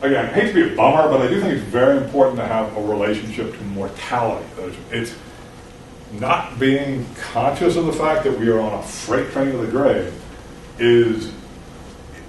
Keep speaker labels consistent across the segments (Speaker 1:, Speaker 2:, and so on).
Speaker 1: again, I hate to be a bummer, but I do think it's very important to have a relationship to mortality. It's not being conscious of the fact that we are on a freight train to the grave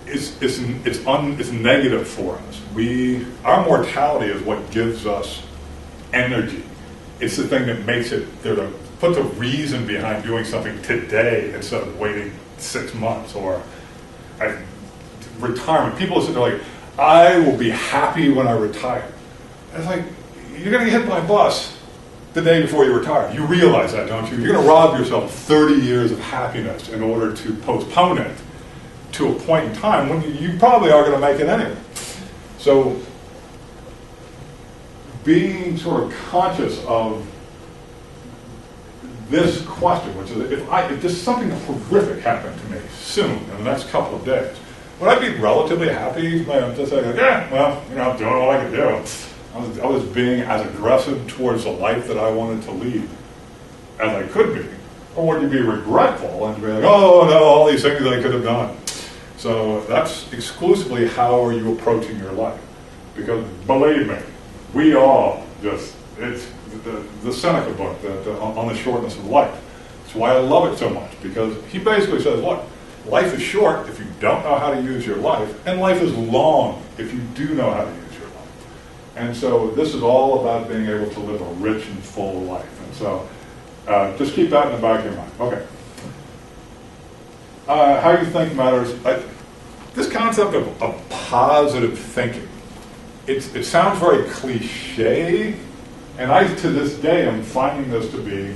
Speaker 1: it's negative for us. Our mortality is what gives us energy. It's the thing that makes it, puts a reason behind doing something today instead of waiting 6 months or retirement. People sit there like, I will be happy when I retire. And it's like, you're going to get hit by a bus the day before you retire. You realize that, don't you? You're going to rob yourself of 30 years of happiness in order to postpone it to a point in time when you probably are going to make it anyway. So being sort of conscious of this question, which is if just something horrific happened to me soon in the next couple of days, would I be relatively happy? Just like, yeah, well, I'm doing all I can do. I was being as aggressive towards the life that I wanted to lead as I could be. Or would you be regretful and be like, oh no, all these things I could have done? So that's exclusively how are you approaching your life. Because believe me, we all it's the Seneca book on the shortness of life. That's why I love it so much, because he basically says, look, life is short if you don't know how to use your life, and life is long if you do know how to use your life. And so this is all about being able to live a rich and full life. And so just keep that in the back of your mind. Okay. How you think matters. This concept of positive thinking, it sounds very cliche, and I, to this day, am finding this to be,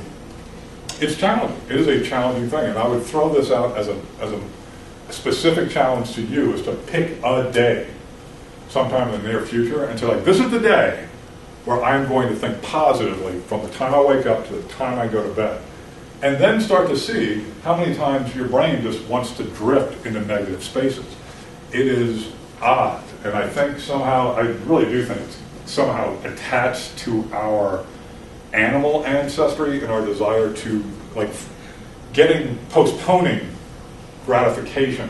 Speaker 1: it's challenging. It is a challenging thing, and I would throw this out as a specific challenge to you, is to pick a day sometime in the near future and say, like, this is the day where I'm going to think positively from the time I wake up to the time I go to bed. And then start to see how many times your brain just wants to drift into negative spaces. It is odd, and I think somehow, I really do think it's somehow attached to our animal ancestry and our desire to, like, postponing gratification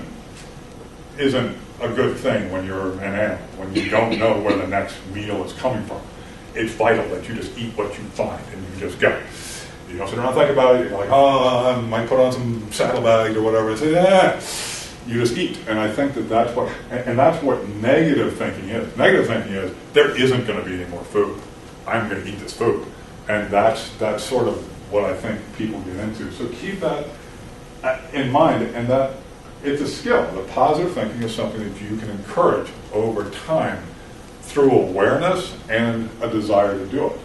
Speaker 1: isn't a good thing when you're an animal, when you don't know where the next meal is coming from. It's vital that you just eat what you find and you just go. You don't sit around and think about it. You're like, oh, I might put on some saddlebags or whatever. And say, yeah. You just eat. And I think that's what negative thinking is. Negative thinking is, there isn't going to be any more food. I'm going to eat this food. And that's sort of what I think people get into. So keep that in mind, and that it's a skill. The positive thinking is something that you can encourage over time through awareness and a desire to do it.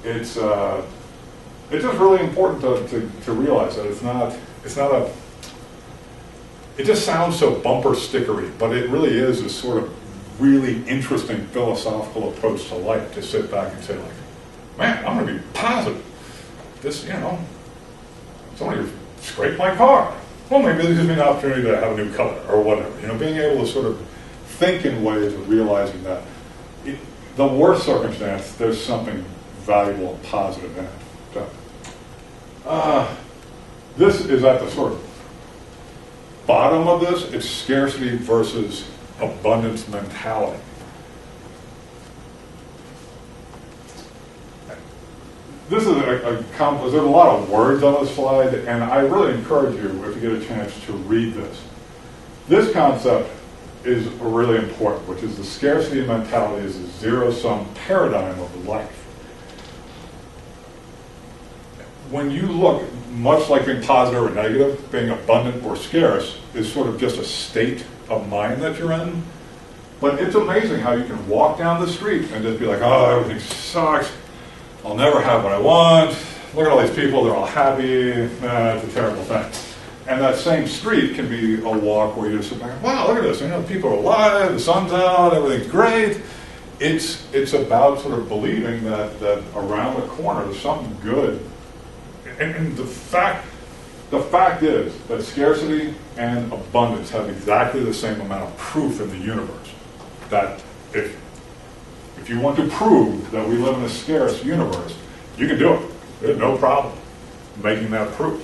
Speaker 1: It's just really important to realize that it's not a, it just sounds so bumper stickery, but it really is a sort of really interesting philosophical approach to life, to sit back and say, like, man, I'm going to be positive. This, somebody scraped my car. Well, maybe this gives me an opportunity to have a new color or whatever. Being able to sort of think in ways of realizing that the worst circumstance, there's something valuable and positive in it. So, this is at the sort of bottom of this. It's scarcity versus abundance mentality. This is there's a lot of words on this slide, and I really encourage you, if you get a chance, to read this. This concept is really important, which is the scarcity mentality is a zero-sum paradigm of life. When you look, much like being positive or negative, being abundant or scarce is sort of just a state of mind that you're in. But it's amazing how you can walk down the street and just be like, oh, everything sucks. I'll never have what I want. Look at all these people, they're all happy. It's a terrible thing. And that same street can be a walk where you just sit back, wow, look at this. People are alive, the sun's out, everything's great. It's about sort of believing that around the corner there's something good. And the fact is that scarcity and abundance have exactly the same amount of proof in the universe. That if you want to prove that we live in a scarce universe, you can do it. There's no problem making that proof.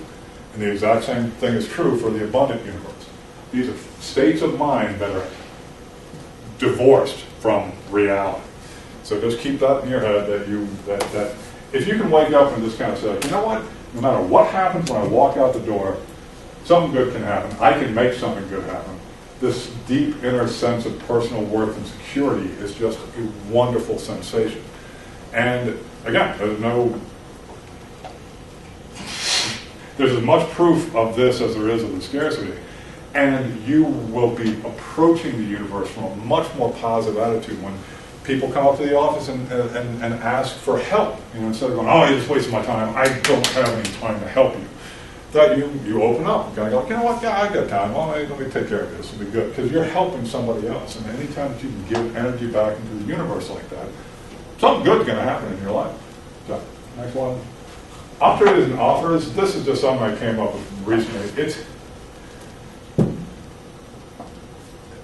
Speaker 1: And the exact same thing is true for the abundant universe. These are states of mind that are divorced from reality. So just keep that in your head that if you can wake up and just kind of say, you know what, no matter what happens when I walk out the door, something good can happen. I can make something good happen. This deep inner sense of personal worth and security is just a wonderful sensation. And again, there's as much proof of this as there is of the scarcity. And you will be approaching the universe from a much more positive attitude when people come up to the office and ask for help. Instead of going, oh, you're just wasting my time. I don't have any time to help you. That you open up and kind of go, you know what, yeah, I got time. Well, let me take care of this. It'll be good. Because you're helping somebody else. And anytime that you can give energy back into the universe like that, something good's going to happen in your life. So, next one. Opportunities and offers. This is just something I came up with recently. It's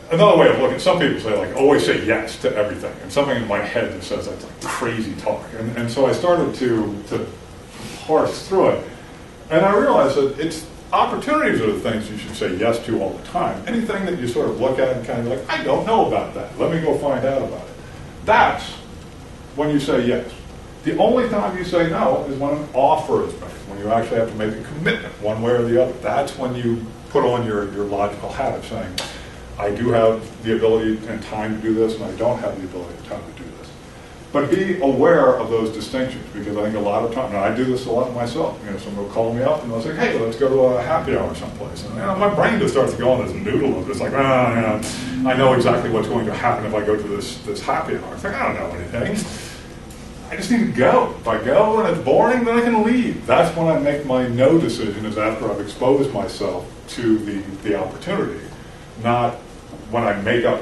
Speaker 1: another way of looking. Some people say, like, always say yes to everything. And something in my head that says that's like crazy talk. And so I started to parse through it. And I realized that opportunities are the things you should say yes to all the time. Anything that you sort of look at and kind of like, I don't know about that. Let me go find out about it. That's when you say yes. The only time you say no is when an offer is made, when you actually have to make a commitment one way or the other. That's when you put on your logical hat of saying, I do have the ability and time to do this, and I don't have the ability and time to do this. But be aware of those distinctions, because I think a lot of times, and I do this a lot myself, someone will call me up and they'll say, hey, let's go to a happy hour someplace. And my brain just starts to go on this noodle of just like, I know exactly what's going to happen if I go to this happy hour. It's like, I don't know anything. I just need to go. If I go and it's boring, then I can leave. That's when I make my no decision, is after I've exposed myself to the opportunity, not when I make up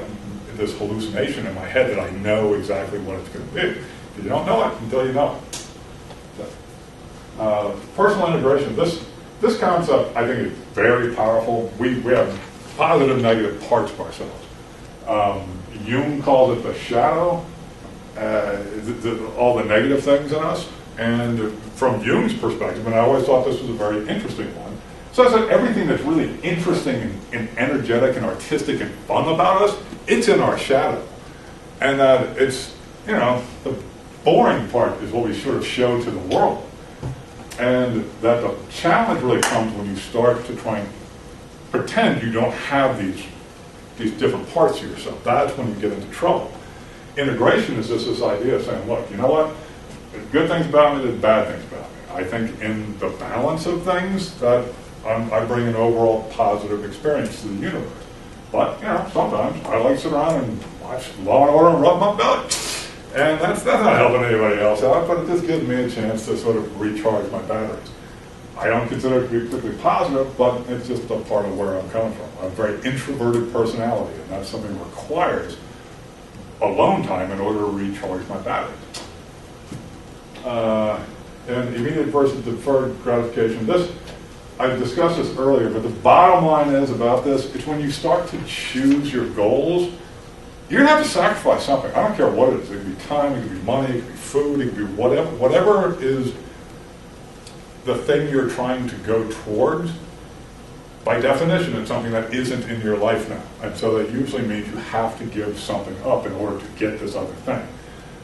Speaker 1: this hallucination in my head that I know exactly what it's going to be. You don't know it until you know it. So, personal integration. This concept, I think, is very powerful. We have positive and negative parts of ourselves. Jung calls it the shadow, all the negative things in us. And from Jung's perspective, and I always thought this was a very interesting one, says that everything that's really interesting and energetic and artistic and fun about us, it's in our shadow. And that it's, the boring part is what we sort of show to the world. And that the challenge really comes when you start to try and pretend you don't have these different parts of yourself. That's when you get into trouble. Integration is just this idea of saying, look, you know what? There's good things about me, there's bad things about me. I think in the balance of things that I bring an overall positive experience to the universe. But, sometimes I like to sit around and watch Law and Order and rub my belly. And that's not helping anybody else out, but it just gives me a chance to sort of recharge my batteries. I don't consider it to be particularly positive, but it's just a part of where I'm coming from. I'm a very introverted personality, and that's something that requires alone time in order to recharge my batteries. And immediate versus deferred gratification. I discussed this earlier, but the bottom line is about this, it's when you start to choose your goals, you're going to have to sacrifice something. I don't care what it is. It could be time, it could be money, it could be food, it could be whatever. Whatever is the thing you're trying to go towards, by definition, it's something that isn't in your life now. And so that usually means you have to give something up in order to get this other thing.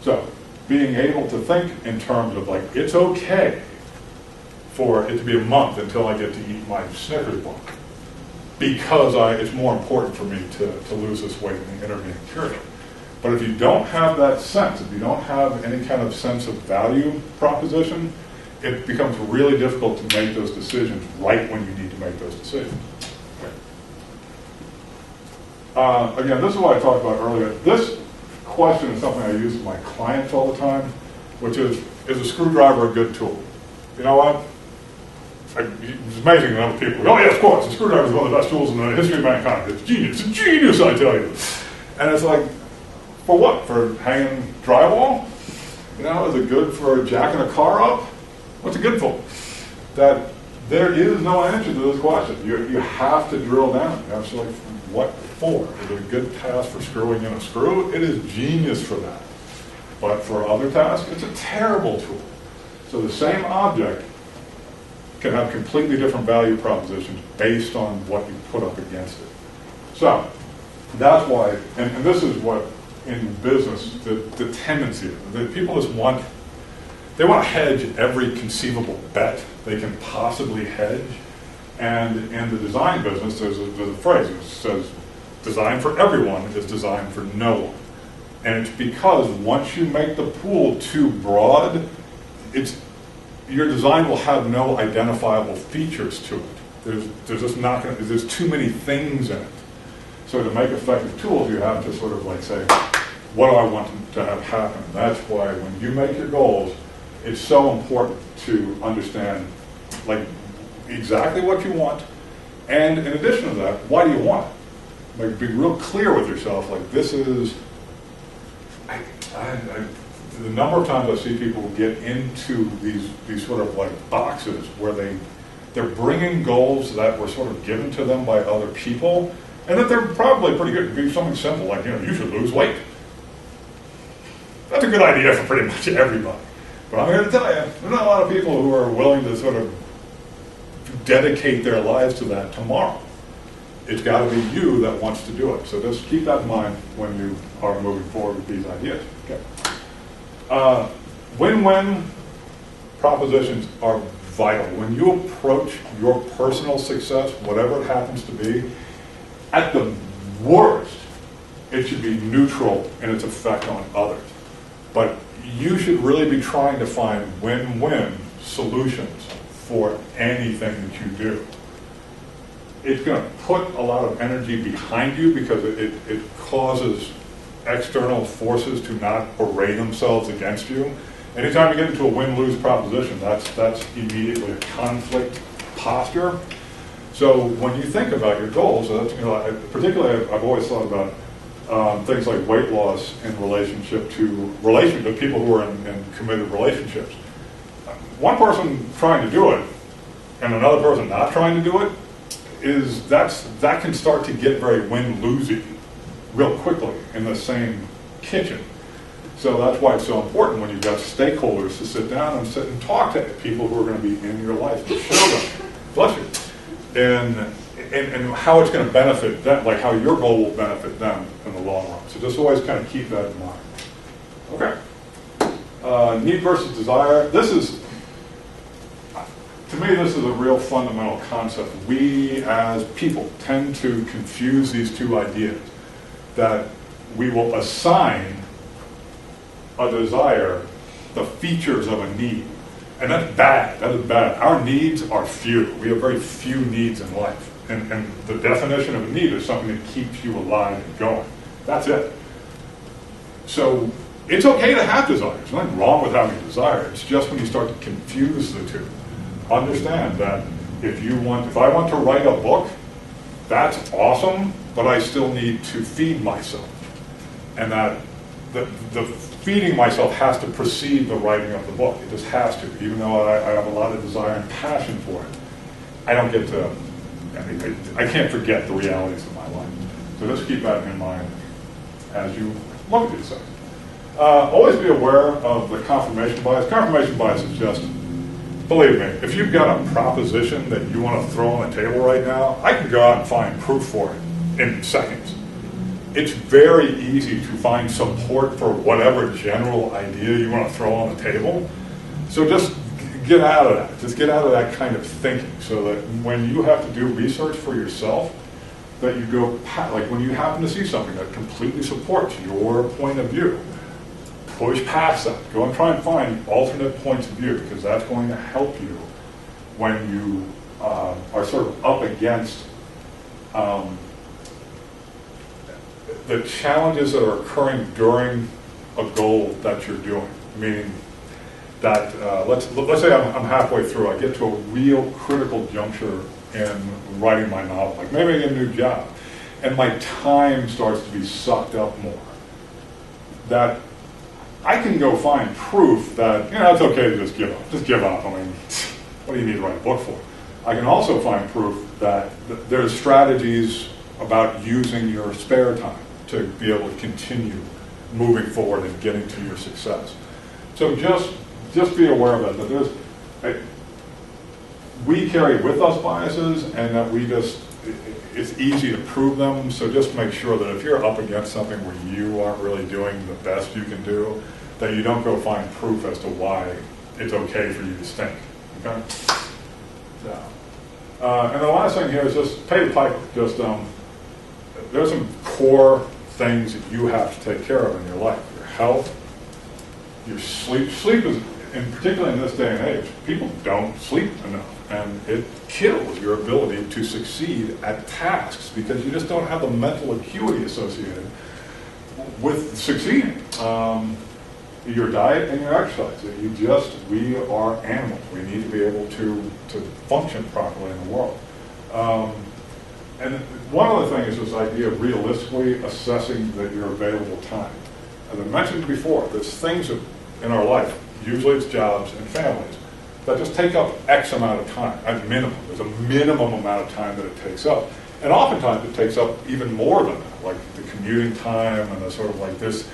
Speaker 1: So being able to think in terms of like, it's okay for it to be a month until I get to eat my Snickers bar, because it's more important for me to lose this weight in the intervening period. But if you don't have that sense, if you don't have any kind of sense of value proposition, it becomes really difficult to make those decisions right when you need to make those decisions. Okay. Again, this is what I talked about earlier. This question is something I use with my clients all the time, which is a screwdriver a good tool? You know what? It's amazing that other people go, oh yeah, of course, a screwdriver is one of the best tools in the history of mankind. It's genius. It's genius, I tell you. And it's like, for what? For hanging drywall? Is it good for jacking a car up? What's it good for? That there is no answer to this question. You have to drill down. You have to like, what for? Is it a good task for screwing in a screw? It is genius for that. But for other tasks, it's a terrible tool. So the same object can have completely different value propositions based on what you put up against it. So, that's why, and this is what in business, the tendency, that people just want, they want to hedge every conceivable bet they can possibly hedge. And in the design business, there's a phrase that says, design for everyone is designed for no one. And it's because once you make the pool too broad, your design will have no identifiable features to it. There's just not going to, there's too many things in it. So to make effective tools, you have to sort of like say, what do I want to have happen? That's why when you make your goals, it's so important to understand like exactly what you want, and in addition to that, why do you want it? Like be real clear with yourself, like this is, the number of times I see people get into these sort of like boxes where they're bringing goals that were sort of given to them by other people, and that they're probably pretty good. It could be something simple like, you should lose weight. That's a good idea for pretty much everybody. But I'm here to tell you, there's not a lot of people who are willing to sort of dedicate their lives to that tomorrow. It's got to be you that wants to do it. So just keep that in mind when you are moving forward with these ideas. Okay. Win-win propositions are vital. When you approach your personal success, whatever it happens to be, at the worst, it should be neutral in its effect on others. But you should really be trying to find win-win solutions for anything that you do. It's going to put a lot of energy behind you because it causes external forces to not array themselves against you. Anytime you get into a win-lose proposition, that's immediately a conflict posture. So when you think about your goals, particularly I've always thought about things like weight loss in relationship to people who are in committed relationships. One person trying to do it and another person not trying to do it that can start to get very win-losey real quickly in the same kitchen. So that's why it's so important when you've got stakeholders to sit down and talk to people who are going to be in your life and show them, bless you, and how it's going to benefit them, like how your goal will benefit them in the long run. So just always kind of keep that in mind. Okay. Need versus desire. To me, this is a real fundamental concept. We as people tend to confuse these two ideas, that we will assign a desire the features of a need. And that's bad. That is bad. Our needs are few. We have very few needs in life. And the definition of a need is something that keeps you alive and going. That's it. So it's okay to have desires. There's nothing wrong with having a desire. It's just when you start to confuse the two. Understand that if I want to write a book, that's awesome, but I still need to feed myself. And that the feeding myself has to precede the writing of the book. It just has to, even though I have a lot of desire and passion for it. I can't forget the realities of my life. So just keep that in mind as you look at these things. Always be aware of the confirmation bias. Confirmation bias is just, believe me, if you've got a proposition that you want to throw on the table right now, I can go out and find proof for it in seconds. It's very easy to find support for whatever general idea you want to throw on the table. So just get out of that. Just get out of that kind of thinking so that when you have to do research for yourself, that you go, like when you happen to see something that completely supports your point of view, push past that. Go and try and find alternate points of view, because that's going to help you when you are sort of up against the challenges that are occurring during a goal that you're doing. Meaning that, let's say I'm halfway through, I get to a real critical juncture in writing my novel, like maybe I get a new job, and my time starts to be sucked up more. That I can go find proof that, it's okay to just give up. Just give up. I mean, what do you need to write a book for? I can also find proof that there's strategies about using your spare time to be able to continue moving forward and getting to your success. So just be aware of it, that we carry with us biases, and that it's easy to prove them, so just make sure that if you're up against something where you aren't really doing the best you can do, that you don't go find proof as to why it's okay for you to stink. Okay? So, and the last thing here is just pay the piper. Just there's some core things that you have to take care of in your life. Your health, your sleep. Sleep is, and particularly in this day and age, people don't sleep enough, and it kills your ability to succeed at tasks because you just don't have the mental acuity associated with succeeding. Your diet and your exercise. We are animals. We need to be able to function properly in the world. And one other thing is this idea of realistically assessing your available time. As I mentioned before, there's things in our life, usually it's jobs and families, that just take up X amount of time, at minimum. There's a minimum amount of time that it takes up. And oftentimes it takes up even more than that, like the commuting time and the sort of like this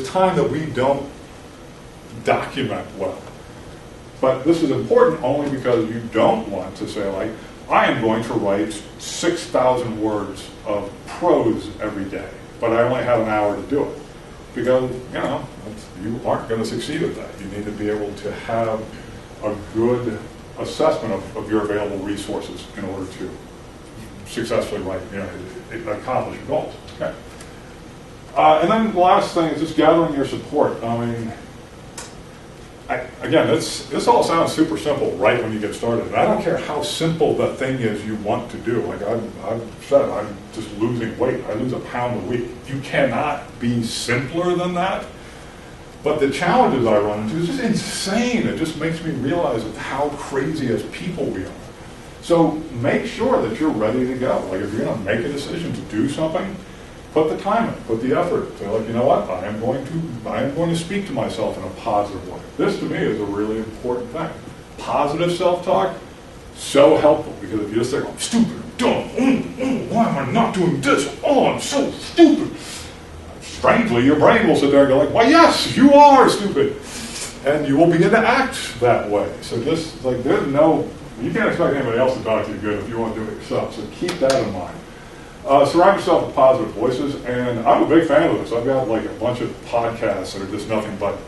Speaker 1: time that we don't document well. But this is important only because you don't want to say, like, I am going to write 6,000 words of prose every day, but I only have an hour to do it. Because, you aren't going to succeed at that. You need to be able to have a good assessment of your available resources in order to successfully accomplish your goals. Okay. And then the last thing is just gathering your support. I mean, again, this all sounds super simple right when you get started. And I don't care how simple the thing is you want to do. Like I've said, I'm just losing weight. I lose a pound a week. You cannot be simpler than that. But the challenges I run into is just insane. It just makes me realize how crazy as people we are. So make sure that you're ready to go. Like if you're going to make a decision to do something, put the time in, put the effort. Say, like, you know what? I am going to speak to myself in a positive way. This to me is a really important thing. Positive self-talk, so helpful, because if you just say, I'm stupid, I'm dumb, why am I not doing this? Oh, I'm so stupid. Strangely, your brain will sit there and go like, why, yes, you are stupid. And you will begin to act that way. So just like you can't expect anybody else to talk to you good if you want to do it yourself. So keep that in mind. Surround yourself with positive voices, and I'm a big fan of this. I've got like a bunch of podcasts that are just nothing but,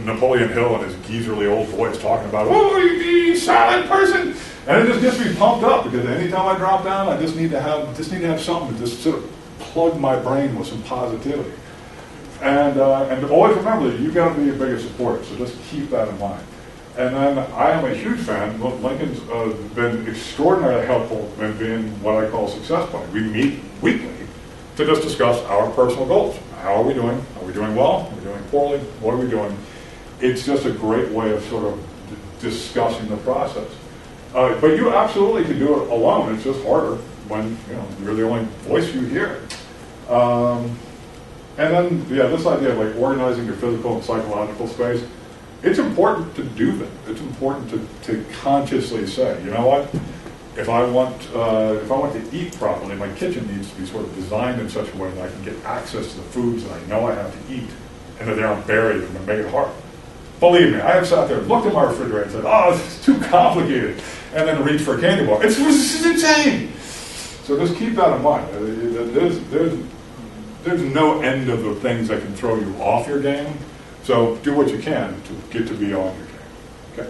Speaker 1: Napoleon Hill and his geezerly old voice talking about, oh, you silent person, and it just gets me pumped up because anytime I drop down, I just need to have something to just sort of plug my brain with some positivity, and always remember that you've got to be your biggest supporter. So just keep that in mind. And then I am a huge fan. Lincoln's been extraordinarily helpful in being what I call success buddy. We meet weekly to just discuss our personal goals. How are we doing? Are we doing well? Are we doing poorly? What are we doing? It's just a great way of sort of discussing the process. But you absolutely can do it alone. It's just harder when you're the only voice you hear. And then this idea of like organizing your physical and psychological space. It's important to do that. It's important to consciously say, you know what? If I want to eat properly, my kitchen needs to be sort of designed in such a way that I can get access to the foods that I know I have to eat, and that they aren't buried and make it hard. Believe me, I have sat there, looked at my refrigerator, and said, "Oh, this is too complicated," and then reached for a candy bar. This is insane. So just keep that in mind. There's no end of the things that can throw you off your game. So do what you can to get to be on your game. Okay.